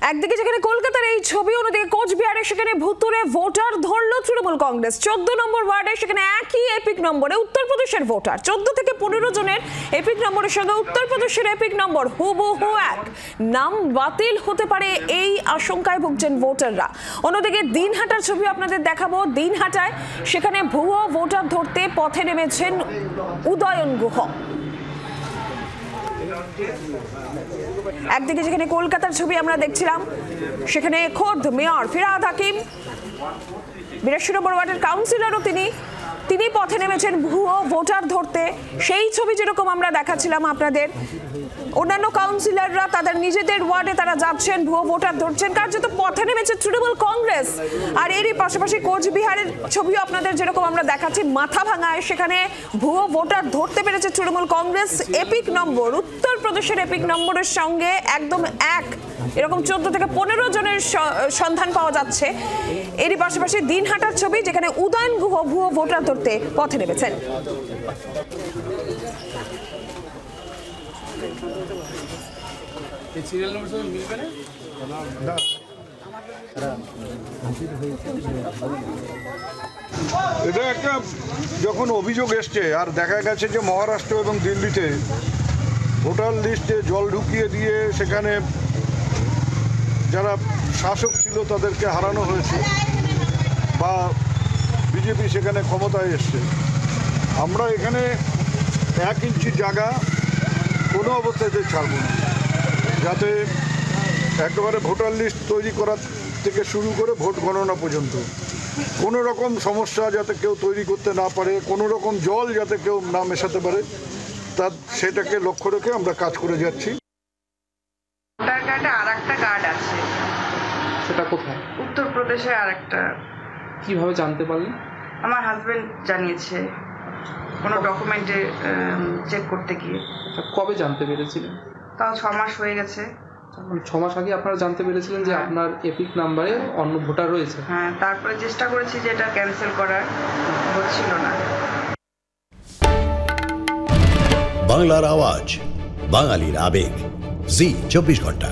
একদিকে যেখানে কলকাতার এই ছবি, অন্যদিকে কোচবিহারে সেখানে ভুতুরে ভোটার ধরল তৃণমূল কংগ্রেস। 14 নম্বর ওয়ার্ডে সেখানে একই এপিক নম্বরে উত্তরপ্রদেশের ভোটার, 14 থেকে 15 জনের এপিক নম্বরের সঙ্গে উত্তরপ্রদেশের এপিক নম্বর হুবহু এক। নাম বাতিল হতে পারে এই আশঙ্কায় ভুগছেন ভোটাররা। অন্যদিকে দিনহাটার ছবি আপনাদের দেখাবো। দিনহাটায় সেখানে ভুয়ো ভোটার ধরতে পথে নেমেছেন উদয়ন গুহ। একদিকে যেখানে কলকাতার ছবি আমরা দেখছিলাম, সেখানে খোদ মেয়র ফিরহাদ হাকিম, 82 নম্বর ওয়ার্ডের কাউন্সিলরও তিনি পথে নেমেছেন ভুয়ো ভোটার ধরতে। সেই ছবি যেরকম আমরা দেখাচ্ছিলাম আপনাদের, অন্যান্য কাউন্সিলররা তাদের নিজেদের ওয়ার্ডে তারা যাচ্ছেন, ভুয়ো ভোটার ধরছেন। কার্যত পথে নেমেছে তৃণমূল কংগ্রেস। আর এরই পাশাপাশি কোচবিহারের ছবিও আপনাদের যেরকম আমরা দেখাচ্ছি, মাথা ভাঙায় সেখানে ভুয়ো ভোটার ধরতে পেরেছে তৃণমূল কংগ্রেস। এপিক নম্বর উত্তরপ্রদেশের এপিক নম্বরের সঙ্গে একদম এক, এরকম 14 থেকে 15 জনের সন্ধান পাওয়া যাচ্ছে। এরই পাশাপাশি দিনহাটার ছবি, যেখানে উদয়ন গুহ ভুয়ো ভোটার ধরতে পথে নেমেছেন। এটা একটা যখন অভিযোগ এসছে, আর দেখা গেছে যে মহারাষ্ট্র এবং দিল্লিতে ভোটার লিস্টে জল ঢুকিয়ে দিয়ে সেখানে যারা শাসক ছিল তাদেরকে হারানো হয়েছে, বা বিজেপি সেখানে ক্ষমতায় এসছে। আমরা এখানে 1 ইঞ্চি জায়গা কোনো অবস্থাতে ছাড়ব না, যাতে একেবারে ভোটার লিস্ট তৈরি করা থেকে শুরু করে ভোট গণনা পর্যন্ত কোনো রকম সমস্যা যাতে কেউ তৈরি করতে না পারে, কোনো রকম জল যাতে কেউ না মেশাতে পারে, সেটাকে লক্ষ্য রেখে আমরা কাজ করে যাচ্ছি। ভোটার কার্ডে আরেকটা কার্ড আছে। সেটা কোথায়? উত্তরপ্রদেশে আরেকটা। কিভাবে জানতে পারলেন? আমার হাজবেন্ড জানিয়েছে কোনো ডকুমেন্টে চেক করতে গিয়ে। কবে জানতে পেরেছিলেন? তাও 6 মাস হয়ে গেছে। 6 মাস আগে আপনারা জানতে পেরেছিলেন যে আপনার এপিক নাম্বারে অন্য ভোটার রয়েছে? হ্যাঁ, তারপরে চেষ্টা করেছি যে এটা ক্যান্সেল করার, হচ্ছিল না। বাংলার আওয়াজ, বাঙালির আবেগ, জি 24 ঘন্টা।